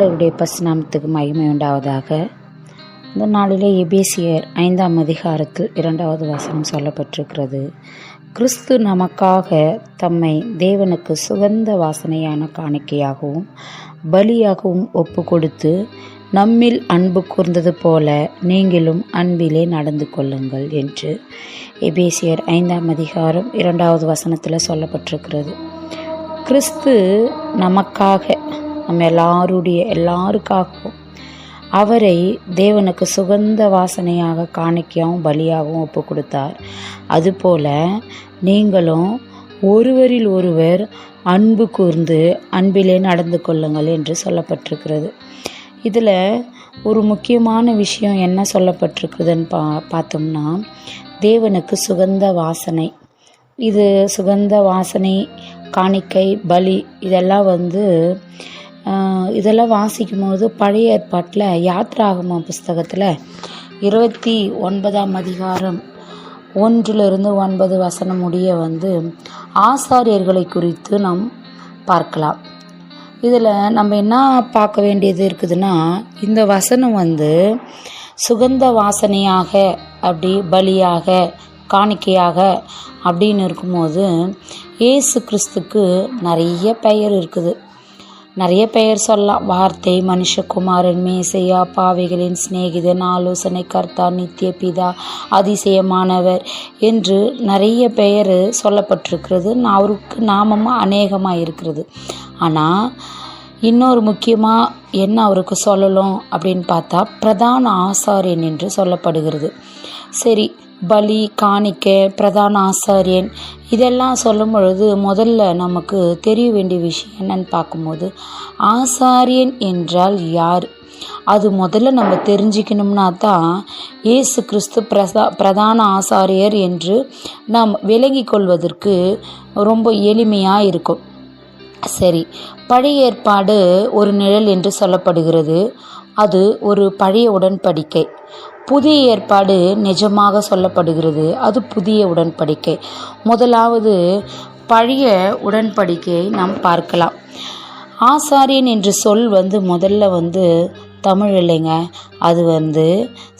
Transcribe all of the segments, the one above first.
ஆண்டவருடைய பரிசுநாமத்துக்கு மகிமை உண்டாவதாக. இந்த நாளிலே எபேசியர் 5ஆம் அதிகாரத்தில் 2வது வசனம் சொல்லப்பட்டிருக்கிறது. கிறிஸ்து நமக்காக தம்மை தேவனுக்கு சுகந்த வாசனையான காணிக்கையாகவும் பலியாகவும் ஒப்பு கொடுத்து நம்மில் அன்பு கூர்ந்தது போல நீங்களும் அன்பிலே நடந்து கொள்ளுங்கள் என்று எபேசியர் 5ஆம் அதிகாரம் 2வது வசனத்தில் சொல்லப்பட்டிருக்கிறது. கிறிஸ்து நமக்காக, நம்ம எல்லாருக்காகவும் அவரை தேவனுக்கு சுகந்த வாசனையாக காணிக்கையாகவும் பலியாகவும் ஒப்பு கொடுத்தார். அதுபோல நீங்களும் ஒருவரில் ஒருவர் அன்பு கூர்ந்து அன்பிலே நடந்து கொள்ளுங்கள் என்று சொல்லப்பட்டிருக்கிறது. இதில் ஒரு முக்கியமான விஷயம் என்ன சொல்லப்பட்டிருக்குதுன்னு பார்த்தோம்னா, தேவனுக்கு சுகந்த வாசனை. இது சுகந்த வாசனை, காணிக்கை, பலி இதெல்லாம் வாசிக்கும் போது பழைய ஏற்பாட்டில் யாத்ராகம புஸ்தகத்தில் 29ஆம் அதிகாரம் 1-9 வசனம் முடிய ஆசாரியர்களை குறித்து நாம் பார்க்கலாம். இதில் நம்ம என்ன பார்க்க வேண்டியது இருக்குதுன்னா, இந்த வசனம் சுகந்த வாசனையாக, அப்படி பலியாக, காணிக்கையாக அப்படின்னு இருக்கும்போது இயேசு கிறிஸ்துக்கு நிறைய பெயர் இருக்குது. நிறைய பெயர் சொல்லலாம். வார்த்தை, மனுஷகுமாரன், மேசையா, பாவிகளின் சிநேகிதன், ஆலோசனை கர்த்தா, நித்திய பிதா, அதிசயமானவர் என்று நிறைய பெயர் சொல்லப்பட்டிருக்கிறது. அவருக்கு நாமமாக அநேகமாக இருக்கிறது. ஆனால் இன்னொரு முக்கியமாக என்ன அவருக்கு சொல்லணும் அப்படின்னு பார்த்தா, பிரதான ஆசாரியன் என்று சொல்லப்படுகிறது. சரி, பலி, காணிக்கை, பிரதான ஆசாரியன் இதெல்லாம் சொல்லும் பொழுது முதல்ல நமக்கு தெரிய வேண்டிய விஷயம் என்னன்னு பார்க்கும்போது, ஆசாரியன் என்றால் யார், அது முதல்ல நம்ம தெரிஞ்சுக்கணும்னா தான் இயேசு கிறிஸ்து பிரதான ஆசாரியர் என்று நாம் விளங்கி கொள்வதற்கு ரொம்ப எளிமையாக இருக்கும். சரி, பழைய ஏற்பாடு ஒரு நிழல் என்று சொல்லப்படுகிறது. அது ஒரு பழைய உடன்படிக்கை. புதிய ஏற்பாடு நிஜமாக சொல்லப்படுகிறது. அது புதிய உடன்படிக்கை. முதலாவது பழைய உடன்படிக்கையை நாம் பார்க்கலாம். ஆசாரியன் என்று சொல் முதல்ல தமிழ் இல்லைங்க, அது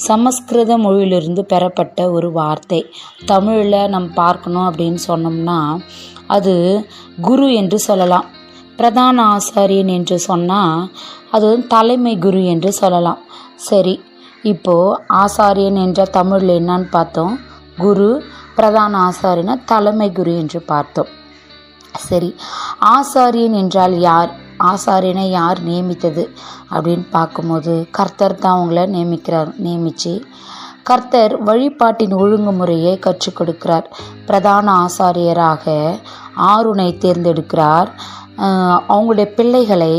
சமஸ்கிருத மொழியிலிருந்து பெறப்பட்ட ஒரு வார்த்தை. தமிழில் நம்ம பார்க்கணும் அப்படின்னு சொன்னோம்னா அது குரு என்று சொல்லலாம். பிரதான ஆசாரியன் என்று சொன்னால் அது தலைமை குரு என்று சொல்லலாம். சரி, இப்போது ஆசாரியன் என்ற தமிழில் என்னன்னு பார்த்தோம், குரு. பிரதான ஆசாரியனா தலைமை குரு என்று பார்த்தோம். சரி, ஆசாரியன் என்றால் யார், ஆசாரியனை யார் நியமித்தது அப்படின்னு பார்க்கும்போது கர்த்தர் தான் அவங்கள நியமித்து கர்த்தர் வழிபாட்டின் ஒழுங்குமுறையை கற்றுக் கொடுக்கிறார். பிரதான ஆசாரியராக ஆரோனை தேர்ந்தெடுக்கிறார். அவங்களுடைய பிள்ளைகளை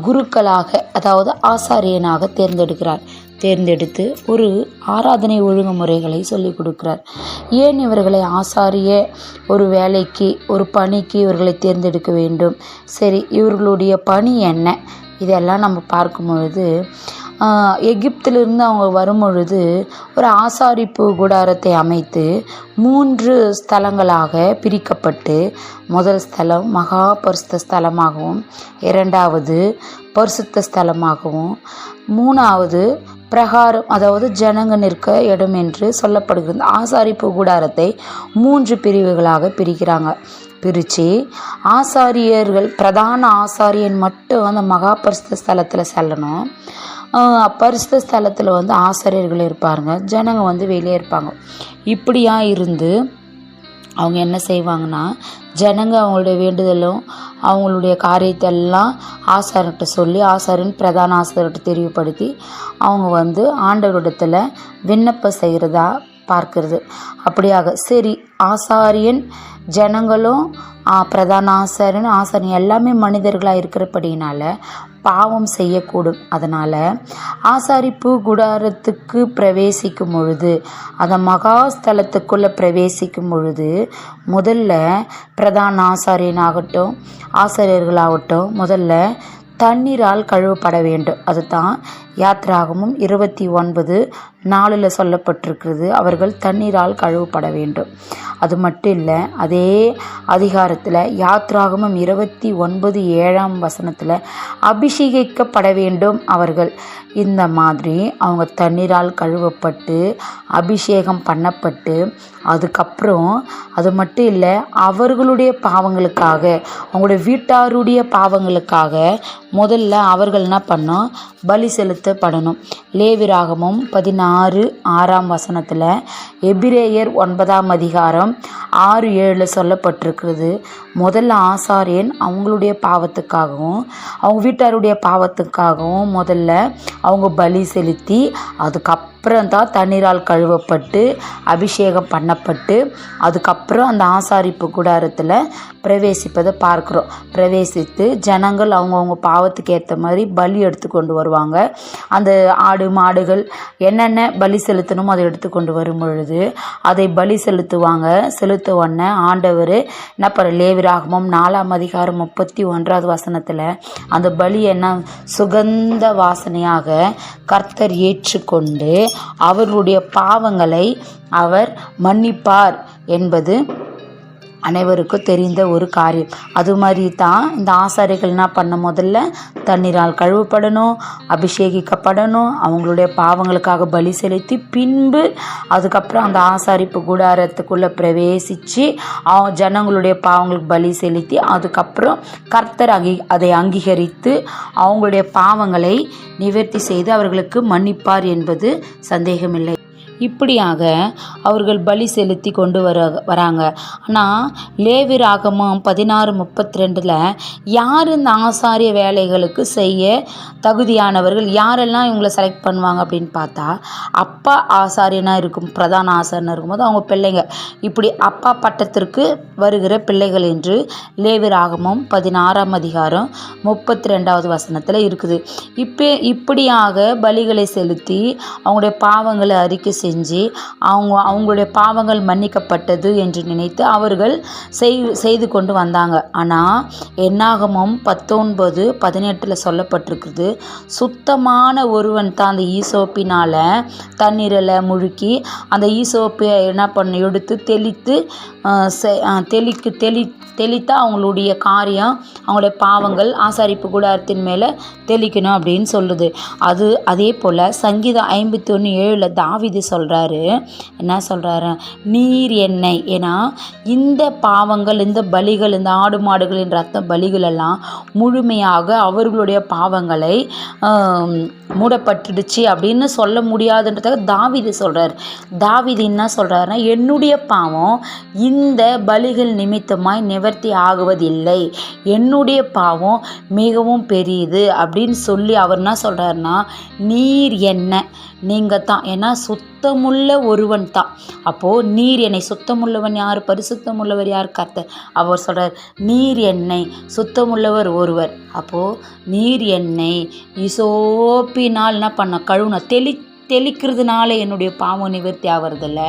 குருக்களாக, அதாவது ஆசாரியனாக தேர்ந்தெடுத்து ஒரு ஆராதனை ஒழுங்குமுறைகளை சொல்லிக் கொடுக்கிறார். ஏன் இவர்களை ஆசாரிய ஒரு வேலைக்கு, ஒரு பணிக்கு இவர்களை தேர்ந்தெடுக்க வேண்டும்? சரி, இவர்களுடைய பணி என்ன, இதெல்லாம் நம்ம பார்க்கும் பொழுது, எகிப்திலிருந்து அவங்க வரும்பொழுது ஒரு ஆசாரிப்பு கூடாரத்தை அமைத்து 3 ஸ்தலங்களாக பிரிக்கப்பட்டு, முதல் ஸ்தலம் மகா பரிசுத்த ஸ்தலமாகவும், 2வது பரிசுத்த ஸ்தலமாகவும், 3வது பிரகாரம், அதாவது ஜனங்க நிற்க இடம் என்று சொல்லப்படுகிறது. ஆசாரிப்பு கூடாரத்தை 3 பிரிவுகளாக பிரித்து ஆசாரியர்கள், பிரதான ஆசாரியன் மட்டும் அந்த மகா பரிசுத்த ஸ்தலத்தில் செல்லணும். பரிசுத்த ஸ்தலத்தில் ஆசாரியர்கள் இருப்பாங்க, ஜனங்க வெளியே இருப்பாங்க. இப்படியா இருந்து அவங்க என்ன செய்வாங்கன்னா, ஜனங்க அவங்களுடைய வேண்டுதலும் அவங்களுடைய காரியத்தெல்லாம் ஆசாரியர்கிட்ட சொல்லி, ஆசாரியன் பிரதான ஆசாரியர்கிட்ட தெரியப்படுத்தி அவங்க ஆண்டவரிடத்தில் விண்ணப்பம் செய்கிறதா பார்க்கிறது. அப்படியாக சரி, ஆசாரியன், ஜனங்களும் பிரதான ஆசாரியன் எல்லாமே மனிதர்களாக இருக்கிறபடினால பாவம் செய்யக்கூடும். அதனால் ஆசாரிப்பு கூடாரத்துக்கு பிரவேசிக்கும் பொழுது, அந்த மகாஸ்தலத்துக்குள்ளே பிரவேசிக்கும் பொழுது முதல்ல பிரதான ஆசாரியனாகட்டும், ஆசாரியர்களாகட்டும் முதல்ல தண்ணீரால் கழுவப்பட வேண்டும். அதுதான் யாத்ராகமும் 29:4 சொல்லப்பட்டிருக்கிறது. அவர்கள் தண்ணீரால் கழுவப்பட வேண்டும். அது மட்டும் இல்லை, அதே அதிகாரத்தில் யாத்ராகமும் 29:7 அபிஷேகிக்கப்பட வேண்டும் அவர்கள். இந்த மாதிரி அவங்க தண்ணீரால் கழுவப்பட்டு அபிஷேகம் பண்ணப்பட்டு அதுக்கப்புறம் அது மட்டும் இல்லை, அவர்களுடைய பாவங்களுக்காக அவங்களுடைய வீட்டாருடைய பாவங்களுக்காக முதல்ல அவர்கள் என்ன பண்ணோம், பலி செலுத்தப்படணும். லேவியராகமம் 16:6 எபிரேயர் 9:6-7 சொல்லப்பட்டிருக்கிறது. முதல்ல ஆசாரியன் அவங்களுடைய பாவத்துக்காகவும் அவங்க வீட்டாருடைய பாவத்துக்காகவும் முதல்ல அவங்க பலி செலுத்தி அதுக்கப்புறம் தான் தண்ணீரால் கழுவப்பட்டு அபிஷேகம் பண்ணப்பட்டு அதுக்கப்புறம் அந்த ஆசாரிப்பு கூடாரத்தில் பிரவேசிப்பதை பார்க்குறோம். பிரவேசித்து ஜனங்கள் அவங்கவுங்க பாவத்துக்கு ஏற்ற மாதிரி பலி எடுத்து கொண்டு வருவாங்க. அந்த ஆடு மாடுகள் என்னென்ன பலி செலுத்தணுமோ அதை எடுத்து கொண்டு வரும் பொழுது அதை பலி செலுத்துவாங்க. செலுத்த உடனே ஆண்டவர் என்ன பண்ண, லேவியராகமம் 4:31 அந்த பலி என்ன சுகந்த வாசனையாக கர்த்தர் ஏற்றுக்கொண்டு அவர்களுடைய பாவங்களை அவர் மன்னிப்பார் என்பது அனைவருக்கும் தெரிந்த ஒரு காரியம். அது மாதிரி தான் இந்த ஆசாரிகள் என்ன பண்ண, முதல்ல தண்ணீரால் கழுவப்படணும், அபிஷேகிக்கப்படணும், அவங்களுடைய பாவங்களுக்காக பலி செலுத்தி பின்பு அதுக்கப்புறம் அந்த ஆசாரிப்பு கூடாரத்துக்குள்ளே பிரவேசித்து ஜனங்களுடைய பாவங்களுக்கு பலி செலுத்தி அதுக்கப்புறம் கர்த்தர் அதை அங்கீகரித்து அவங்களுடைய பாவங்களை நிவர்த்தி செய்து அவர்களுக்கு மன்னிப்பார் என்பது சந்தேகமில்லை. இப்படியாக அவர்கள் பலி செலுத்தி கொண்டு வராங்க. ஆனால் லேவியராகமம் 16:32 யார் இந்த ஆசாரிய வேலைகளுக்கு செய்ய தகுதியானவர்கள், யாரெல்லாம் இவங்களை செலக்ட் பண்ணுவாங்க அப்படின்னு பார்த்தா, அப்பா ஆசாரியனாக இருக்கும், பிரதான ஆசாரியனாக இருக்கும்போது அவங்க பிள்ளைங்க, இப்படி அப்பா பட்டத்திற்கு வருகிற பிள்ளைகள் என்று லேவியராகமம் 16:32 இருக்குது. இப்படியாக பலிகளை செலுத்தி அவங்களுடைய பாவங்களை அறிக்கை செஞ்சு அவங்களுடைய பாவங்கள் மன்னிக்கப்பட்டது என்று நினைத்து அவர்கள் செய்து கொண்டு வந்தாங்க. ஆனால் என்னாகமம் 19:18 சொல்லப்பட்டிருக்குது, சுத்தமான ஒருவன் தான் அந்த ஈசோப்பினால் தண்ணீரில் முழுக்கி அந்த ஈசோப்பை என்ன பண்ண எடுத்து தெளித்தா அவங்களுடைய காரியம், அவங்களுடைய பாவங்கள் ஆசாரிப்பு கூடாரத்தின் மேலே தெளிக்கணும் அப்படின்னு சொல்லுது. அதே போல் சங்கீதம் 51:7 தாவீது சொல்கிறாரு, என்ன சொல்கிறாரு, நீர் என்னை, ஏன்னா இந்த பாவங்கள், இந்த பலிகள், இந்த ஆடு மாடுகளின் ரத்த பலிகள் எல்லாம் முழுமையாக அவர்களுடைய பாவங்களை மூடப்பட்டுடுச்சு அப்படின்னு சொல்ல முடியாதுன்றதாக தாவீது சொல்கிறார். தாவீது என்ன சொல்கிறாருன்னா, என்னுடைய பாவம் இந்த பலிகள் நிமித்தமாய் நிவர்த்தி ஆகுவதில்லை, என்னுடைய பாவம் மிகவும் பெரியது அப்படின்னு சொல்லி அவர் என்ன சொல்கிறாருன்னா, நீர் என்ன, நீங்கள் தான், ஏன்னா சுத்தமுள்ள ஒருவன் தான். அப்போது நீர் என்னை, சுத்தமுள்ளவன் யார், பரிசுத்தமுள்ளவர் யார், கர்த்தர். அவர் சொல்கிறார், நீர் என்னை, சுத்தமுள்ளவர் ஒருவர். அப்போது நீர் என்னை இசோப்பினால் என்ன பண்ண, கழுவுன, தெளிக்கிறதுனால என்னுடைய பாவம் நிவர்த்தி ஆகிறதில்ல.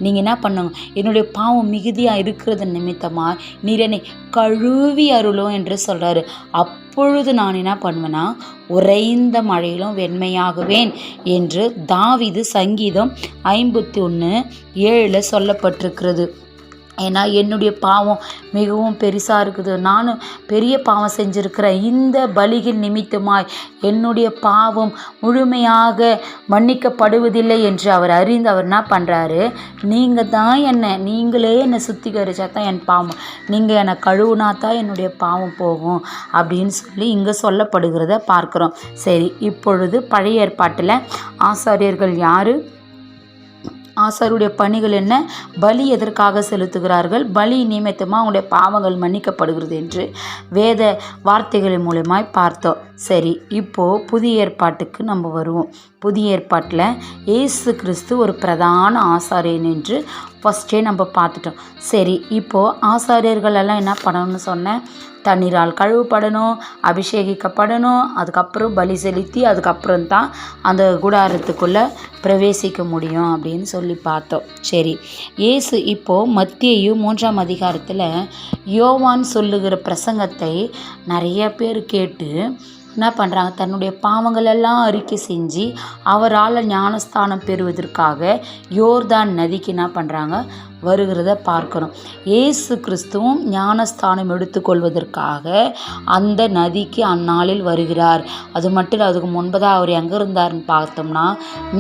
நீங்கள் என்ன பண்ணுங்க, என்னுடைய பாவம் மிகுதியாக இருக்கிறது நிமித்தமாக நீர் என்னை கழுவி அருளும் என்று சொல்கிறாரு. அப்பொழுது நான் என்ன பண்ணுவேன்னா, உறைந்த மழையிலும் வெண்மையாகுவேன் என்று தாவீது சங்கீதம் 51:7 சொல்லப்பட்டிருக்கிறது. ஏன்னா என்னுடைய பாவம் மிகவும் பெருசாக இருக்குது, நானும் பெரிய பாவம் செஞ்சுருக்கிறேன், இந்த பலிகள் நிமித்தமாய் என்னுடைய பாவம் முழுமையாக மன்னிக்கப்படுவதில்லை என்று அவர் அறிந்து அவர் என்ன பண்ணுறாரு, நீங்கள் தான் நீங்களே என்னை சுத்திகரிச்சா தான் என் பாவம், நீங்கள் என்னை கழுவுனா தான் என்னுடைய பாவம் போகும் அப்படின்னு சொல்லி இங்கே சொல்லப்படுகிறத பார்க்குறோம். சரி, இப்பொழுது பழைய ஏற்பாட்டில் ஆசாரியர்கள் யார், ஆசாருடைய பணிகள் என்ன, பலி எதற்காக செலுத்துகிறார்கள், பலி நிமித்தமாக அவங்களுடைய பாவங்கள் மன்னிக்கப்படுகிறது என்று வேத வார்த்தைகளின் மூலமாய் பார்த்தோம். சரி, இப்போது புதிய ஏற்பாட்டுக்கு நம்ம வருவோம். புதிய ஏற்பாட்டில் இயேசு கிறிஸ்து ஒரு பிரதான ஆசாரியன் என்று ஃபஸ்ட்டே நம்ம பார்த்துட்டோம். சரி, இப்போது ஆசாரியர்கள் எல்லாம் என்ன பண்ணணும்னு சொன்னேன், தண்ணீரால் கழுவப்படணும், அபிஷேகிக்கப்படணும், அதுக்கப்புறம் பலி செலுத்தி அதுக்கப்புறம் தான் அந்த கூடாரத்துக்குள்ளே பிரவேசிக்க முடியும் அப்படின்னு சொல்லி பார்த்தோம். சரி, இயேசு இப்போது மத்தேயு 3 யோவான் சொல்லுகிற பிரசங்கத்தை நிறைய பேர் கேட்டு என்ன பண்ணுறாங்க, தன்னுடைய பாவங்களெல்லாம் அறிக்கை செஞ்சு அவரால் ஞானஸ்தானம் பெறுவதற்காக யோர்தான் நதிக்கு என்ன பண்ணுறாங்க, வருகிறத பார்க்குறோம். இயேசு கிறிஸ்துவும் ஞானஸ்தானம் எடுத்துக்கொள்வதற்காக அந்த நதிக்கு அந்நாளில் வருகிறார். அது மட்டும் இல்லை, அதுக்கு முன்பதாக அவர் எங்கே இருந்தார்னு பார்த்தோம்னா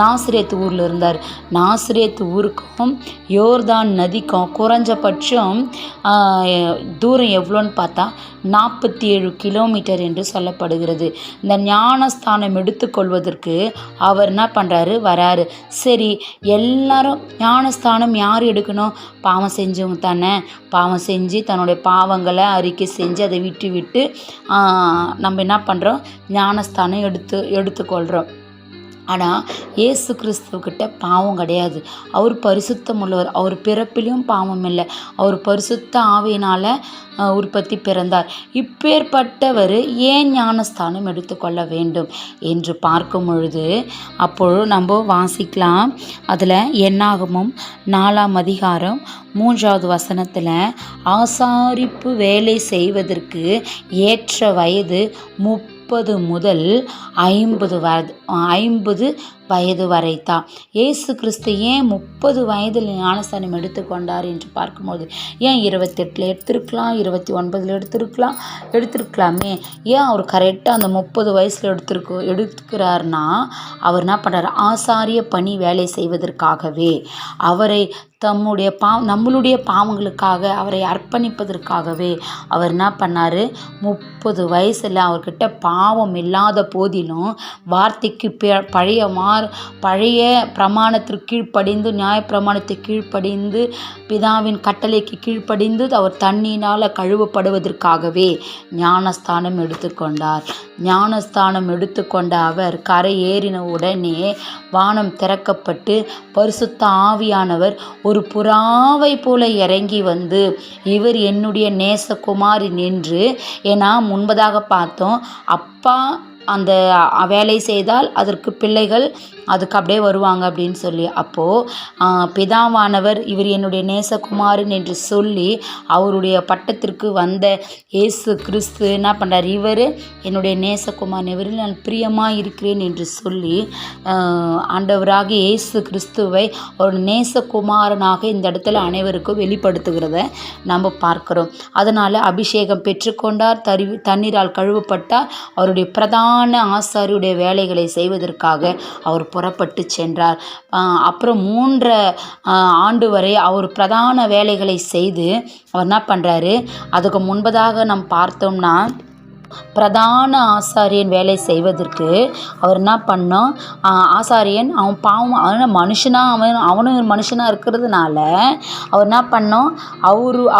நாசரேத் ஊரில் இருந்தார். நாசரேத் ஊருக்கும் யோர்தான் நதிக்கும் குறைஞ்சபட்சம் தூரம் எவ்வளோன்னு பார்த்தா 47 கிலோமீட்டர் என்று சொல்லப்படுகிறது. இந்த ஞானஸ்தானம் எடுத்துக்கொள்வதற்கு அவர் என்ன பண்ணுறாரு, வராரு. சரி, எல்லாரும் ஞானஸ்தானம் யார் எடுக்கணும்? பாவம் செஞ்சவங்க தானே. பாவம் செஞ்சு தன்னுடைய பாவங்களை அறிக்கை செஞ்சு அதை விட்டு நம்ம என்ன பண்ணுறோம், ஞானஸ்தானம் எடுத்துக்கொள்கிறோம். ஆனால் இயேசு கிறிஸ்துவக்கிட்ட பாவம் கிடையாது. அவர் பரிசுத்தம் உள்ளவர். அவர் பிறப்பிலையும் பாவம் இல்லை. அவர் பரிசுத்த ஆவியினால் உற்பத்தி பிறந்தார். இப்பேற்பட்டவர் ஏன் ஞானஸ்தானம் எடுத்துக்கொள்ள வேண்டும் என்று பார்க்கும் பொழுது அப்பொழுது நம்ம வாசிக்கலாம். அதில் என்னாகமும் 4ஆம் அதிகாரம் 3வது வசனத்தில் ஆசாரிப்பு வேலை செய்வதற்கு ஏற்ற வயது 30 முதல் 50 வயது வரைத்தான். இயேசு கிறிஸ்து ஏன் 30 வயதில் ஞானஸ்தானம் எடுத்துக்கொண்டார் என்று பார்க்கும்போது, ஏன் 28 எடுத்திருக்கலாம், 29 எடுத்திருக்கலாமே. ஏன் அவர் கரெக்டாக அந்த 30 வயசில் எடுத்துக்கிறார்னா, அவர் என்ன பண்ணுறார், ஆசாரிய பணி வேலை செய்வதற்காகவே அவரை நம்மளுடைய பாவங்களுக்காக அவரை அர்ப்பணிப்பதற்காகவே அவர் என்ன பண்ணார், 30 வயசில் அவர்கிட்ட பாவம் இல்லாத போதிலும் வார்த்தைக்கு பழைய பிரமாணத்திற்கு கீழ்ப்படிந்து, நியாய பிரமாணத்தை கீழ்ப்படிந்து, பிதாவின் கட்டளைக்கு கீழ்ப்படிந்து அவர் தண்ணீனால் கழுவப்படுவதற்காகவே ஞானஸ்தானம் எடுத்துக்கொண்டார். ஞானஸ்தானம் எடுத்துக்கொண்ட அவர் கரை ஏறின உடனே வானம் திறக்கப்பட்டு பரிசுத்த ஆவியானவர் ஒரு புறாவை போல இறங்கி வந்து, இவர் என்னுடைய நேசகுமாரி நின்று, ஏன்னா முன்பதாக பார்த்தோம், அப்பா அந்த வேலை செய்தால் அதற்கு பிள்ளைகள் அதுக்கு அப்படியே வருவாங்க அப்படின்னு சொல்லி, அப்போது பிதாவானவர் இவர் என்னுடைய நேசகுமாரன் என்று சொல்லி அவருடைய பட்டத்திற்கு வந்த இயேசு கிறிஸ்து என்ன பண்ணுறார், இவர் என்னுடைய நேசகுமாரன், இவரில் நான் பிரியமாக இருக்கிறேன் என்று சொல்லி ஆண்டவராக இயேசு கிறிஸ்துவை அவருடைய நேசகுமாரனாக இந்த இடத்துல அனைவருக்கும் வெளிப்படுத்துகிறத நம்ம பார்க்குறோம். அதனால் அபிஷேகம் பெற்றுக்கொண்டார், தண்ணீரால் கழுவப்பட்டார். அவருடைய பிரதான ஆசாரியுடைய வேலைகளை செய்வதற்காக அவர் புறப்பட்டு சென்றார். அப்புறம் 3 ஆண்டு வரை அவர் பிரதான வேலைகளை செய்து அவர் என்ன பண்ணுறாரு, அதுக்கு முன்பதாக நம்ம பார்த்தோம்னா பிரதான ஆசாரியன் வேலை செய்வதற்கு அவர் என்ன பண்ணோம், ஆசாரியன் அவன் பாவம், அவனும் மனுஷனாக இருக்கிறதுனால அவர் என்ன பண்ணோம்,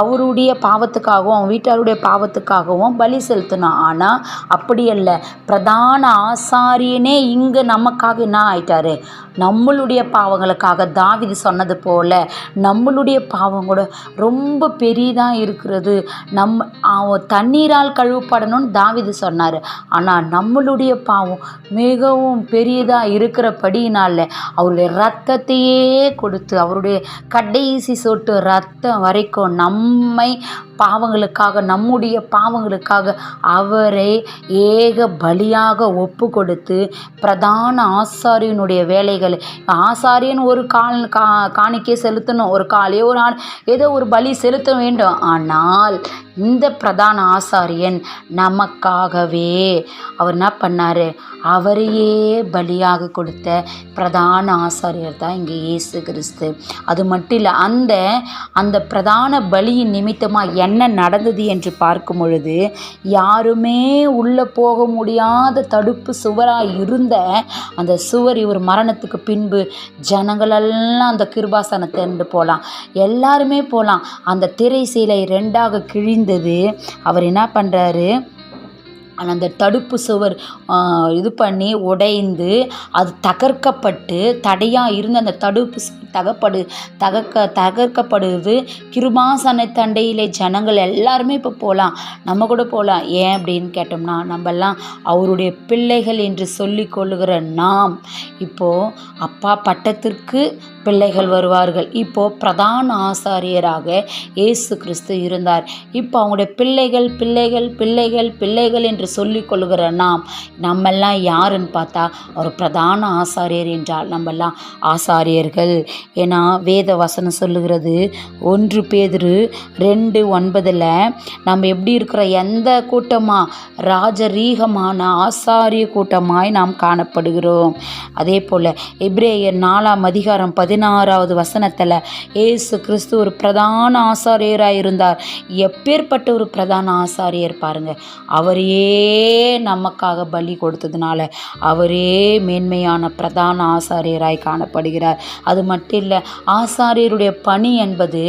அவருடைய பாவத்துக்காகவும் அவன் வீட்டாருடைய பாவத்துக்காகவும் பலி செலுத்தணும். ஆனால் அப்படி அல்ல, பிரதான ஆசாரியனே இங்கே நமக்காக என்ன ஆயிட்டாரு, நம்மளுடைய பாவங்களுக்காக. தாவீது சொன்னது போல நம்மளுடைய பாவம் கூட ரொம்ப பெரியதாக இருக்கிறது, தண்ணீரால் கழுவப்படணும்னு தாவீது சொன்னார். ஆனால் நம்மளுடைய பாவம் மிகவும் பெரியதாக இருக்கிறபடியினால அவருடைய இரத்தத்தையே கொடுத்து, அவருடைய கடைசி சொட்டு இரத்தம் வரைக்கும் நம்முடைய பாவங்களுக்காக அவரை ஏக பலியாக ஒப்பு கொடுத்து பிரதான ஆசாரியனுடைய வேலைகள், ஆசாரியன் ஒரு காணிக்கை செலுத்தணும், ஒரு காலையோ ஒரு ஆள் ஏதோ ஒரு பலி செலுத்த வேண்டும். ஆனால் இந்த பிரதான ஆசாரியன் நமக்காகவே அவர் என்ன பண்ணார், அவரையே பலியாக கொடுத்த பிரதான ஆசாரியர் தான் இங்கே இயேசு கிறிஸ்து. அது மட்டும் இல்லை, அந்த பிரதான பலியின் நிமித்தமாக என்ன நடந்தது என்று பார்க்கும் பொழுது, யாருமே உள்ளே போக முடியாத தடுப்பு சுவராக இருந்த அந்த சுவர் இவர் மரணத்துக்கு பின்பு ஜனங்களெல்லாம் அந்த கிருபாசனத்தை இருந்து போகலாம், எல்லாருமே போகலாம். அந்த திரை சீலை 2ஆக கிழிந்தது. அவர் என்ன பண்ணுறாரு, அந்த தடுப்பு சுவர் இது பண்ணி உடைந்து அது தகர்க்கப்பட்டு தடையாக இருந்த அந்த தடுப்பு சுவர் தகர்க்கப்படுது. கிருபாசன தண்டையிலே ஜனங்கள் எல்லாருமே இப்போ போகலாம், நம்ம கூட போகலாம். ஏன் அப்படின்னு கேட்டோம்னா, நம்மெல்லாம் அவருடைய பிள்ளைகள் என்று சொல்லி கொள்ளுகிற நாம் இப்போது அப்பா பட்டத்திற்கு பிள்ளைகள் வருவார்கள். இப்போது பிரதான ஆசாரியராக இயேசு கிறிஸ்து இருந்தார். இப்போ அவங்களுடைய பிள்ளைகள் பிள்ளைகள் பிள்ளைகள் பிள்ளைகள் என்று சொல்லி கொள்ளுகிற நம்மெல்லாம் யாருன்னு பார்த்தா ஒரு பிரதான ஆசாரியர் என்றால் நம்மெல்லாம் ஆசாரியர்கள். ஏன்னா வேத வசனம் சொல்லுகிறது 1 பேதுரு 2:9 நம்ம எப்படி இருக்கிற எந்த கூட்டமாக ராஜரீகமான ஆசாரிய கூட்டமாய் நாம் காணப்படுகிறோம். அதே போல் எபிரேயர் 4:16 வசனத்தில் இயேசு கிறிஸ்து ஒரு பிரதான ஆசாரியராக இருந்தார். எப்பேற்பட்ட ஒரு பிரதான ஆசாரியர் பாருங்க. அவரையே நமக்காக பலி கொடுத்ததுனால அவரே மேன்மையான பிரதான ஆசாரியராய் காணப்படுகிறார். அது மட்டும் இல்லை, ஆசாரியருடைய பணி என்பது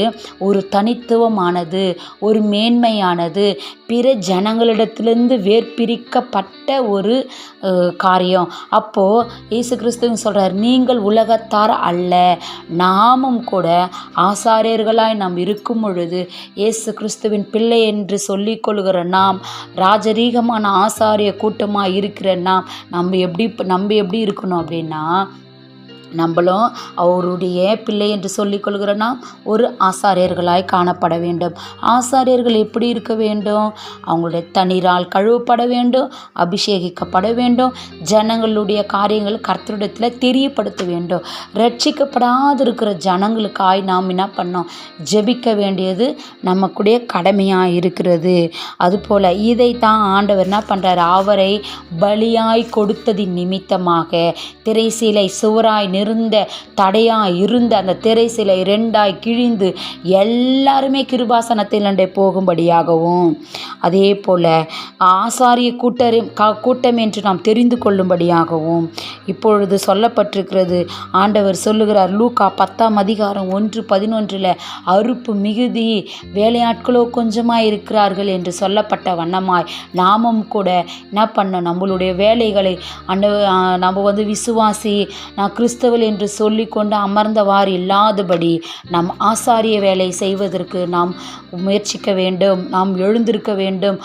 ஒரு தனித்துவமானது, ஒரு மேன்மையானது, பிற ஜனங்களிடத்திலிருந்து வேர்பிரிக்கப்பட்ட ஒரு காரியம். அப்போது இயேசு கிறிஸ்துவும் சொல்கிறார், நீங்கள் உலகத்தார் அல்ல, நாமும் கூட ஆசாரியர்களாய் நாம் இருக்கும் பொழுது இயேசு கிறிஸ்துவின் பிள்ளை என்று சொல்லிக்கொள்கிற நாம், ராஜரீகமான ஆசாரிய கூட்டமாக இருக்கிற நம்ம எப்படி இருக்கணும் அப்படின்னா, நம்மளும் அவருடைய பிள்ளை என்று சொல்லிக்கொள்கிற நாம் ஒரு ஆசாரியர்களாய் காணப்பட வேண்டும். ஆசாரியர்கள் எப்படி இருக்க வேண்டும்? அவங்களுடைய தண்ணீரால் கழுவப்பட வேண்டும், அபிஷேகிக்கப்பட வேண்டும், ஜனங்களுடைய காரியங்கள் கர்த்தரிடத்தில் தெரியப்படுத்த வேண்டும். ரட்சிக்கப்படாது இருக்கிற ஜனங்களுக்காய் நாம் என்ன பண்ணோம்? ஜெபிக்க வேண்டியது நமக்குடைய கடமையாக இருக்கிறது. அதுபோல் இதைத்தான் ஆண்டவர் என்ன பண்ணுறாரு? அவரை பலியாய் கொடுத்ததின் நிமித்தமாக திரைசீலை சுவராய் இருந்த தடையாக இருந்த அந்த திரை சிலை 2ஆய் கிழிந்து எல்லாருமே கிருபாசனத்தில் போகும்படியாகவும், அதே போல் ஆசாரிய கூட்டம் என்று நாம் தெரிந்து கொள்ளும்படியாகவும் இப்பொழுது சொல்லப்பட்டிருக்கிறது. ஆண்டவர் சொல்லுகிறார் லூக்கா 10:1-11 அறுப்பு மிகுதி, வேலையாட்களோ கொஞ்சமாக இருக்கிறார்கள் என்று சொல்லப்பட்ட வண்ணமாய் நாமும் கூட என்ன பண்ண, நம்மளுடைய வேலைகளை நம்ம விசுவாசி, நான் கிறிஸ்தவ என்று சொல்லிக்கொண்டு அமர்ந்தவாறு இல்லாதபடி நம் ஆசாரிய வேலை செய்வதற்கு நாம் முயற்சிக்க வேண்டும். நாம் எழுந்திருக்க வேண்டும்.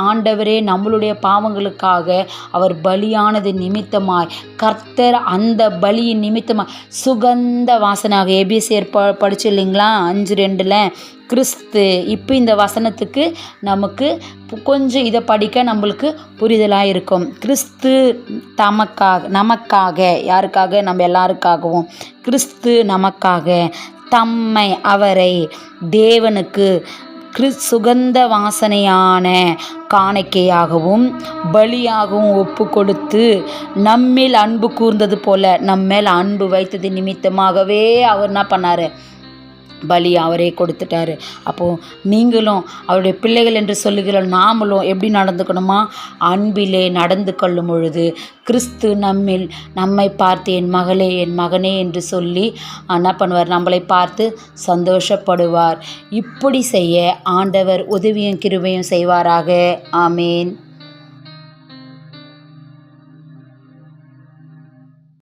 ஆண்டவரே நம்மளுடைய பாவங்களுக்காக அவர் பலியானது நிமித்தமாய் கர்த்தர் அந்த பலியின் நிமித்தமாய் சுகந்த வாசனாக எபிசியர் படிச்சு இல்லைங்களா 5:2 கிறிஸ்து. இப்போ இந்த வசனத்துக்கு நமக்கு கொஞ்சம் இதை படிக்க நம்மளுக்கு புரிதலாக இருக்கும். கிறிஸ்து நமக்காக யாருக்காக? நம்ம எல்லாருக்காகவும் கிறிஸ்து நமக்காக அவரை தேவனுக்கு சுகந்த வாசனையான காணிக்கையாகவும் பலியாகவும் ஒப்பு கொடுத்து நம்மேல் அன்பு கூர்ந்தது போல நம்மேல் அன்பு வைத்தது நிமித்தமாகவே அவர் என்ன பண்ணார்? பலி அவரே கொடுத்துட்டாரு. அப்போது நீங்களும் அவருடைய பிள்ளைகள் என்று சொல்லுகிற நாமளும் எப்படி நடந்துக்கணுமா? அன்பிலே நடந்து கொள்ளும் பொழுது கிறிஸ்து நம்மை பார்த்து என் மகளே என் மகனே என்று சொல்லி என்ன பண்ணுவார்? நம்மளை பார்த்து சந்தோஷப்படுவார். இப்படி செய்ய ஆண்டவர் உதவியும் கிருபையும் செய்வாராக. ஆமேன்.